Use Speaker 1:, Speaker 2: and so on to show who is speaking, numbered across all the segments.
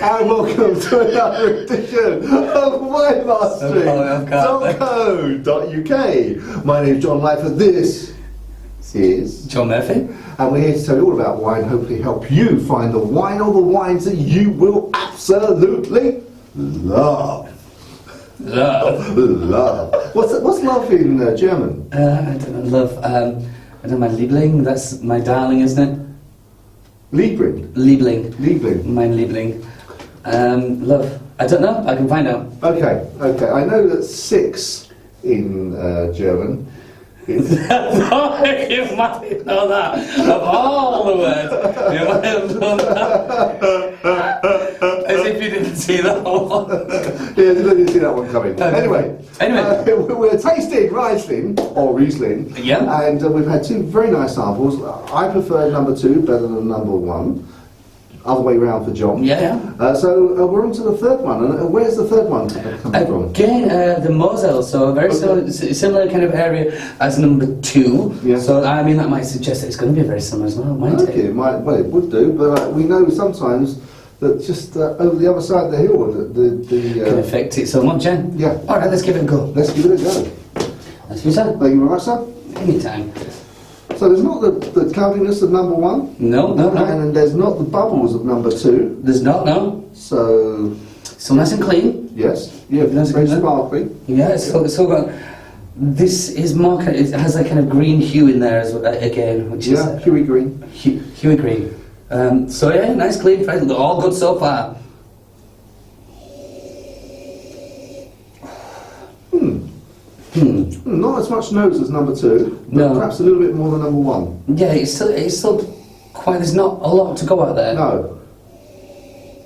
Speaker 1: and welcome to another edition of Wine Mastering.co.uk. My name is John Lightfoot. This is
Speaker 2: John Murphy,
Speaker 1: and we're here to tell you all about wine, hopefully help you find the wine or the wines that you will absolutely love. Love. What's love in German?
Speaker 2: I don't know, love. I don't know, my Liebling, that's my darling, isn't it?
Speaker 1: Liebling.
Speaker 2: Liebling. Mein Liebling. Love. I don't know, I can find out.
Speaker 1: Okay. I know that 6 in German.
Speaker 2: You might know that. Of all the words, you might have done that. As if you didn't see that one.
Speaker 1: Yeah, you didn't see that one coming. Anyway. We're tasting Riesling, or Riesling.
Speaker 2: Yeah.
Speaker 1: And we've had 2 very nice samples. I prefer number 2 better than number 1. Other way round for John.
Speaker 2: Yeah.
Speaker 1: So we're on to the 3rd one. And where's the 3rd one coming from?
Speaker 2: Again, the Mosel, so a very similar kind of area as number 2.
Speaker 1: Yeah.
Speaker 2: So I mean that might suggest that it's going to be very similar as well, mightn't it?
Speaker 1: It might, well, it would do, but we know sometimes that just over the other side of the hill, the
Speaker 2: can affect it so much, Jen.
Speaker 1: Yeah.
Speaker 2: All right, let's give it a go.
Speaker 1: Let's give it a go.
Speaker 2: Let's do so.
Speaker 1: Thank you very much, sir.
Speaker 2: Anytime.
Speaker 1: So there's not the cloudiness of number 1.
Speaker 2: No.
Speaker 1: And there's not the bubbles of number 2.
Speaker 2: There's not, no.
Speaker 1: So
Speaker 2: nice and clean.
Speaker 1: yes, yeah,
Speaker 2: Nice
Speaker 1: very
Speaker 2: and clean.
Speaker 1: sparkly.
Speaker 2: Yeah, it's still got. This is more. It has a kind of green hue in there as again, which is
Speaker 1: Huey green.
Speaker 2: Huey green. So yeah, nice clean, fresh. All good so far.
Speaker 1: Not as much nose as number 2, but
Speaker 2: No.
Speaker 1: perhaps a little bit more than number 1.
Speaker 2: Yeah, it's still quite. There's not a lot to go out there.
Speaker 1: No.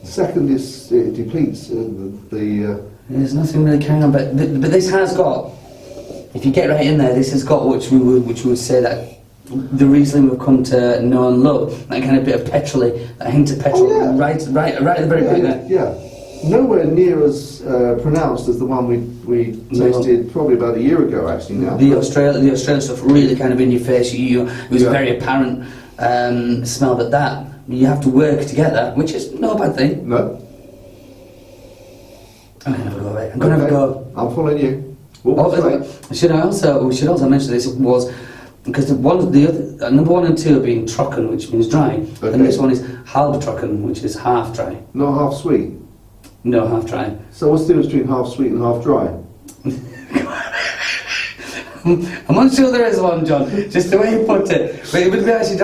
Speaker 1: Second is it depletes the.
Speaker 2: There's nothing really carrying on, but this has got. If you get right in there, this has got which we would say that the Riesling we've come to know and love. That kind of bit of petrol-y, that hint of petrol, right at the very beginning there.
Speaker 1: Yeah. Nowhere near as pronounced as the one we tasted probably about a year ago, actually. Now
Speaker 2: the Australian stuff really kind of in your face. It was very apparent smell that you have to work to get that, which is not a bad thing.
Speaker 1: No.
Speaker 2: I'm gonna have a go. I'm gonna have a go.
Speaker 1: I'm following you.
Speaker 2: We should also mention this was because the other number 1 and 2 are being trocken, which means dry.
Speaker 1: Okay.
Speaker 2: And this one is Halbtrocken, which is half dry.
Speaker 1: Not half sweet.
Speaker 2: No, half dry.
Speaker 1: So what's the difference between half sweet and half dry?
Speaker 2: I'm not sure there is one, John. Just the way you put it. But it would be actually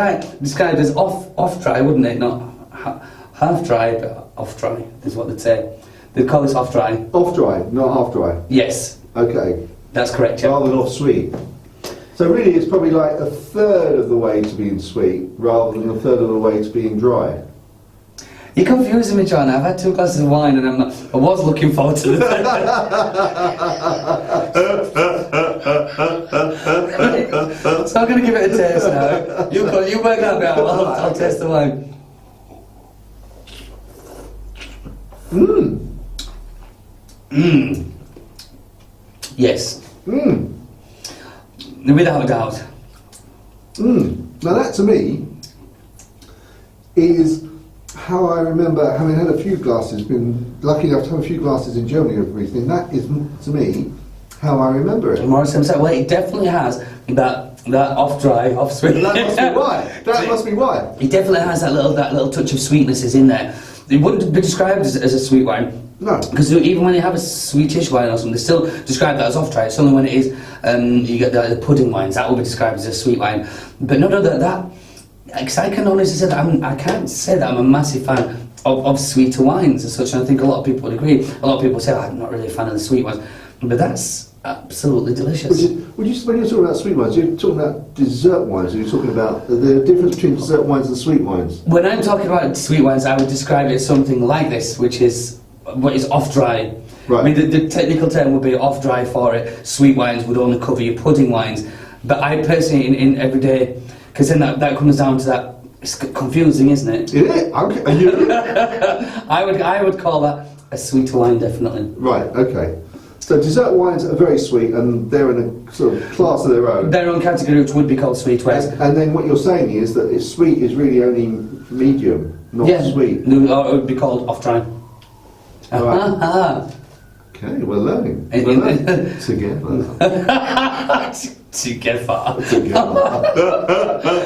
Speaker 2: described as off dry, wouldn't it? Not half dry, but off dry is what they'd say. They'd call this off dry.
Speaker 1: Off dry, not half dry.
Speaker 2: Yes.
Speaker 1: Okay.
Speaker 2: That's correct, yeah.
Speaker 1: Rather than off sweet. So really it's probably like a third of the way to being sweet rather than a third of the way to being dry.
Speaker 2: You're confusing me, John. I've had 2 glasses of wine and I was looking forward to the So I'm going to give it a taste now. You work that out. I'll taste the wine. Yes. Without a doubt.
Speaker 1: Now that to me is how I remember having had a few glasses, been lucky enough to have a few glasses in Germany of Riesling. That is to me how I remember it.
Speaker 2: Morris himself, well, it definitely has that off dry, off sweet.
Speaker 1: That must be why. That must be why.
Speaker 2: It definitely has that little touch of sweetness is in there. It wouldn't be described as a sweet wine.
Speaker 1: No.
Speaker 2: Because even when you have a sweetish wine or something, they still describe that as off dry. It's only when it is, you get the pudding wines, that will be described as a sweet wine. But that because I can honestly say that I can't say that I'm a massive fan of sweeter wines as such, and I think a lot of people would agree. A lot of people say, I'm not really a fan of the sweet ones. But that's absolutely delicious.
Speaker 1: When you're talking about sweet wines, you're talking about dessert wines, or you're talking about the difference between dessert wines and sweet wines?
Speaker 2: When I'm talking about sweet wines, I would describe it as something like this, which is what is off-dry.
Speaker 1: Right.
Speaker 2: I mean, the technical term would be off-dry for it. Sweet wines would only cover your pudding wines. But I personally, in everyday, because then that comes down to that, it's confusing, isn't it?
Speaker 1: Is it? Okay. Are you?
Speaker 2: I would call that a sweeter wine, definitely.
Speaker 1: Right, okay. So dessert wines are very sweet, and they're in a sort of class of their own.
Speaker 2: Their own category, which would be called sweet wines.
Speaker 1: And then what you're saying is that sweet is really only medium, not sweet.
Speaker 2: Or it would be called off-dry.
Speaker 1: Right. Okay, we're learning. We're learning together.
Speaker 2: Together.
Speaker 1: Together.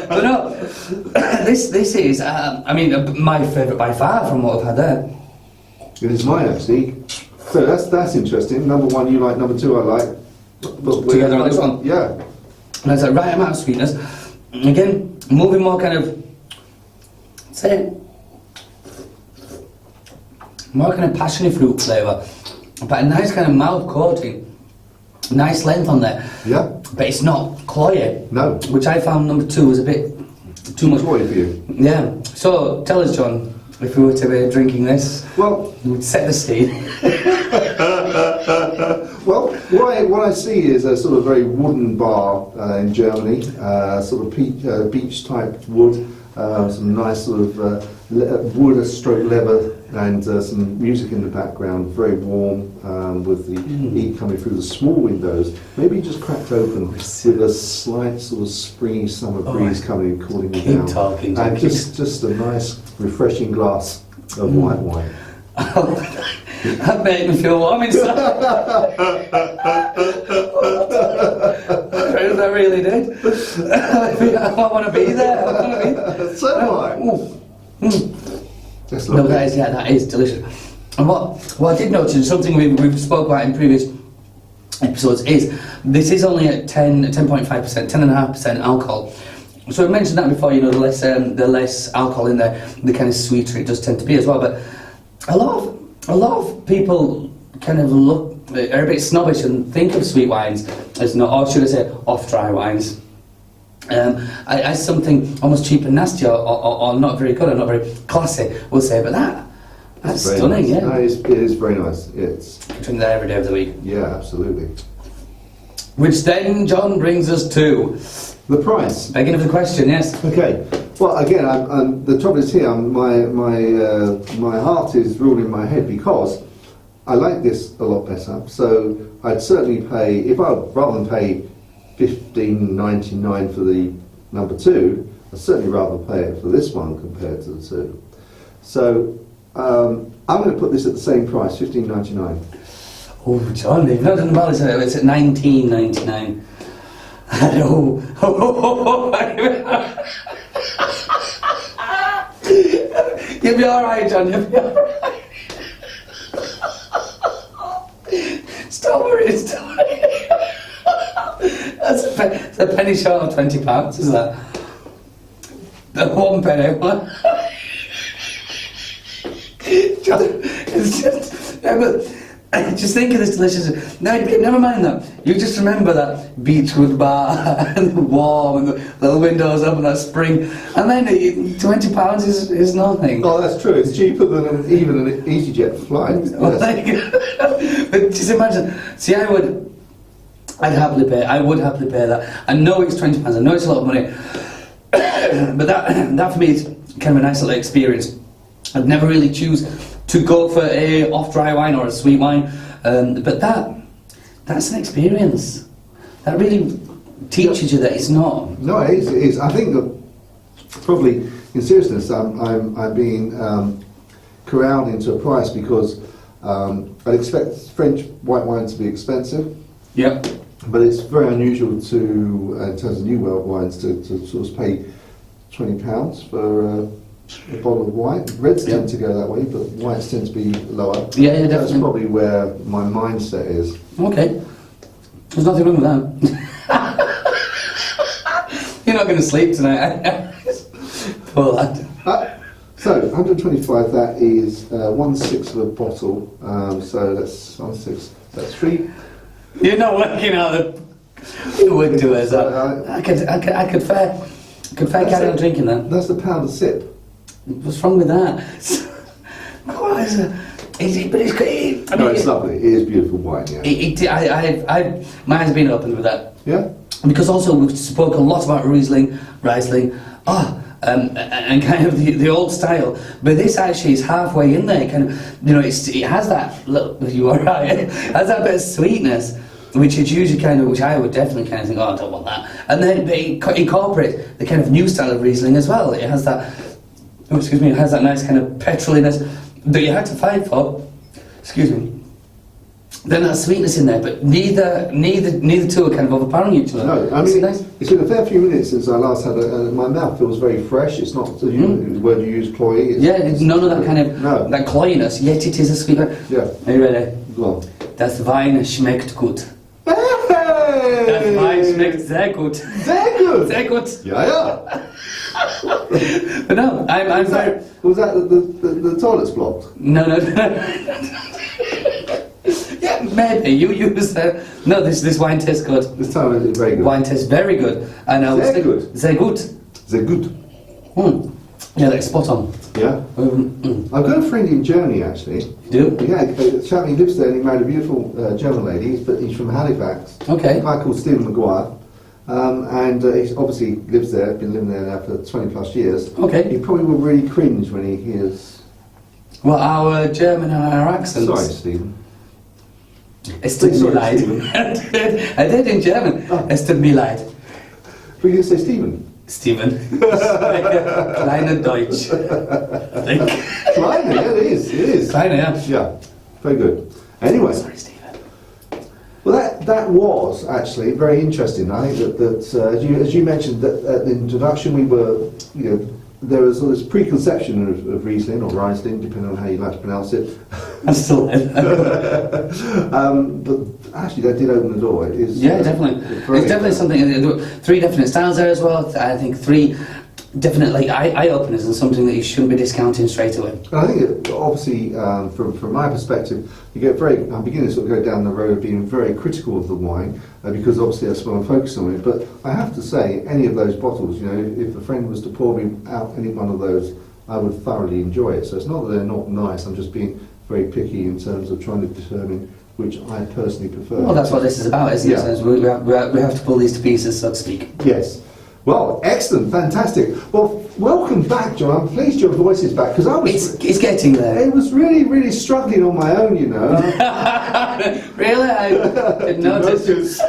Speaker 2: But no, this is, I mean, my favourite by far from what I've had there.
Speaker 1: It is mine actually. So that's interesting. Number one you like, number two I like. But
Speaker 2: Together on this one?
Speaker 1: Yeah.
Speaker 2: And it's the right amount of sweetness. Again, moving more kind of, say, more kind of passion fruit flavour. But a nice kind of mouth coating. Nice length on there.
Speaker 1: Yeah.
Speaker 2: But it's not cloyy.
Speaker 1: No.
Speaker 2: Which I found number two was a bit too much.
Speaker 1: Cloyy for you.
Speaker 2: Yeah. So tell us, John, if we were to be drinking this,
Speaker 1: well,
Speaker 2: you would set the scene.
Speaker 1: Well, what I see is a sort of very wooden bar in Germany, sort of beach type wood, some nice sort of wood stroke leather, and some music in the background, very warm, with the heat coming through the small windows, maybe just cracked open with a slight sort of springy summer breeze coming and cooling me down.
Speaker 2: Keep talking,
Speaker 1: and just a nice refreshing glass of white wine.
Speaker 2: That made me feel warm inside. I really did. I want to be there.
Speaker 1: So do I.
Speaker 2: No, that is delicious. And what I did notice, and something we've spoke about in previous episodes, is this is only at 10.5%, 10.5% alcohol. So I mentioned that before. You know, the less alcohol in there, the kind of sweeter it does tend to be as well. But a lot of people kind of are a bit snobbish and think of sweet wines as not, or should I say, off-dry wines, as something almost cheap and nasty, or not very good, or not very classy, we'll say. But that's stunning,
Speaker 1: nice.
Speaker 2: yeah.
Speaker 1: No, it is very nice. It's
Speaker 2: Drink that every day of the week.
Speaker 1: Yeah, absolutely.
Speaker 2: Which then, John, brings us to
Speaker 1: the price.
Speaker 2: beginning of the question. Yes.
Speaker 1: Okay. Well, again, the trouble is here. My heart is ruling my head because I like this a lot better. So I'd certainly pay, if I rather than pay $15.99 for the number two, I'd certainly rather pay it for this one compared to the two. So I'm going to put this at the same price, $15.99.
Speaker 2: Oh, John, you've not done the balance. It's at $19.99. Oh. You'll be alright, John, you'll be alright. Stop worrying. That's a penny short of £20, is that? One penny. John, it's just... Yeah, but just think of this delicious... No, never mind that. You just remember that beechwood bar and warm and the little windows up and that spring, and then £20 is nothing.
Speaker 1: Oh, that's true. It's cheaper than even an EasyJet flight.
Speaker 2: Well,
Speaker 1: Yes.
Speaker 2: but just imagine. See, I would happily pay that. I know it's £20. I know it's a lot of money, but that for me is kind of a nice little experience. I'd never really choose to go for a off-dry wine or a sweet wine, but that's an experience. That really teaches you that it's not.
Speaker 1: No, it is. I think that probably, in seriousness, I'm being corralled into a price because I'd expect French white wine to be expensive.
Speaker 2: Yep.
Speaker 1: But it's very unusual to, in terms of new world wines, to sort of pay £20 for a bottle of white. Reds tend to go that way, but whites tend to be lower.
Speaker 2: Yeah, definitely.
Speaker 1: That's probably where my mindset is.
Speaker 2: Okay. There's nothing wrong with that. You're not going to sleep tonight. Poor lad.
Speaker 1: So 125. That is 1/6 of a bottle. So that's 1/6. That's 3.
Speaker 2: You're not working out you wouldn't do it. I could fair carry on drinking that.
Speaker 1: That's a pound a sip.
Speaker 2: What's wrong with that? God,
Speaker 1: It's lovely. It is beautiful wine. Yeah.
Speaker 2: My eyes have been opened with that.
Speaker 1: Yeah.
Speaker 2: Because also we've spoken a lot about Riesling, and kind of the old style, but this actually is halfway in there. Kind of, it has that. Look, you are right. It has that bit of sweetness, which is usually which I would definitely kind of think, I don't want that. And then it incorporates the kind of new style of Riesling as well. It has that. It has that nice kind of petroliness that you had to fight for. excuse me, then that sweetness in there, but neither two are kind of overpowering each other.
Speaker 1: No, I
Speaker 2: Is it
Speaker 1: mean,
Speaker 2: nice?
Speaker 1: it's been a fair few minutes since I last had my mouth feels very fresh. It's not the word you use, cloyy.
Speaker 2: Yeah, it's none of that kind of that cloyiness, yet it is a sweet wine.
Speaker 1: Yeah.
Speaker 2: Are you ready?
Speaker 1: Go on.
Speaker 2: Das Wein schmeckt gut.
Speaker 1: Hey!
Speaker 2: Das Wein schmeckt sehr gut.
Speaker 1: Sehr gut!
Speaker 2: Sehr gut.
Speaker 1: Yeah, yeah.
Speaker 2: But no, I'm very...
Speaker 1: Was that the toilet's blocked?
Speaker 2: No. Yeah, maybe. You use... no, this wine tastes good.
Speaker 1: This time it's very good.
Speaker 2: Wine tastes very good. And
Speaker 1: Sehr gut.
Speaker 2: Sehr gut.
Speaker 1: Sehr gut.
Speaker 2: Yeah, that's spot on.
Speaker 1: Yeah. I've got a friend in Germany actually.
Speaker 2: You do?
Speaker 1: Yeah, chap, he lives there and he married a beautiful German lady, but he's from Halifax.
Speaker 2: Okay.
Speaker 1: A guy called Stephen Maguire. And he obviously lives there, been living there now for 20 plus years.
Speaker 2: Okay.
Speaker 1: He probably will really cringe when he hears...
Speaker 2: Well, our German and our accents.
Speaker 1: Sorry, Stephen.
Speaker 2: Es tut mir
Speaker 1: Sorry,
Speaker 2: leid.
Speaker 1: Stephen.
Speaker 2: I did in German.
Speaker 1: Oh.
Speaker 2: Es tut mir leid.
Speaker 1: But you say Stephen?
Speaker 2: Steven. Kleine Deutsch. I think.
Speaker 1: Kleiner, yeah, it is.
Speaker 2: Kleine, yeah.
Speaker 1: Yeah, very good. Anyway,
Speaker 2: Sorry, Steven.
Speaker 1: well, that was actually very interesting. I think that as you mentioned that at the introduction, we were, there was this preconception of Riesling or Riesling, depending on how you like to pronounce it.
Speaker 2: I'm still there.
Speaker 1: But actually, that did open the door. It is,
Speaker 2: Yeah, definitely. It's definitely something. 3 definite styles there as well. I think 3 definitely eye openers and something that you shouldn't be discounting straight away.
Speaker 1: And I think that obviously, from my perspective, I'm beginning to sort of go down the road of being very critical of the wine because obviously that's what I'm focused on it. But I have to say, any of those bottles, if a friend was to pour me out any one of those, I would thoroughly enjoy it. So it's not that they're not nice. I'm just being very picky in terms of trying to determine which I personally prefer.
Speaker 2: Well, that's what this is about, isn't
Speaker 1: Yeah.
Speaker 2: it? So we have to pull these to pieces, so to speak.
Speaker 1: Yes. Well, excellent, fantastic. Well, welcome back, John. I'm pleased your voice is back because I was.
Speaker 2: It's getting there.
Speaker 1: It was really, really struggling on my own,
Speaker 2: Really? I didn't notice.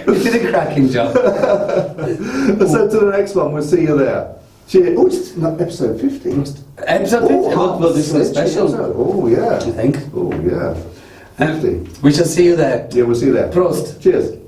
Speaker 2: You did a cracking job.
Speaker 1: So to the next one, we'll see you there. Cheers. Oh, it's not episode 50.
Speaker 2: Episode 50. Well, this is a special.
Speaker 1: Oh, yeah.
Speaker 2: I think.
Speaker 1: Oh, yeah. 50.
Speaker 2: We shall see you there.
Speaker 1: Yeah, we'll see you there.
Speaker 2: Prost.
Speaker 1: Cheers.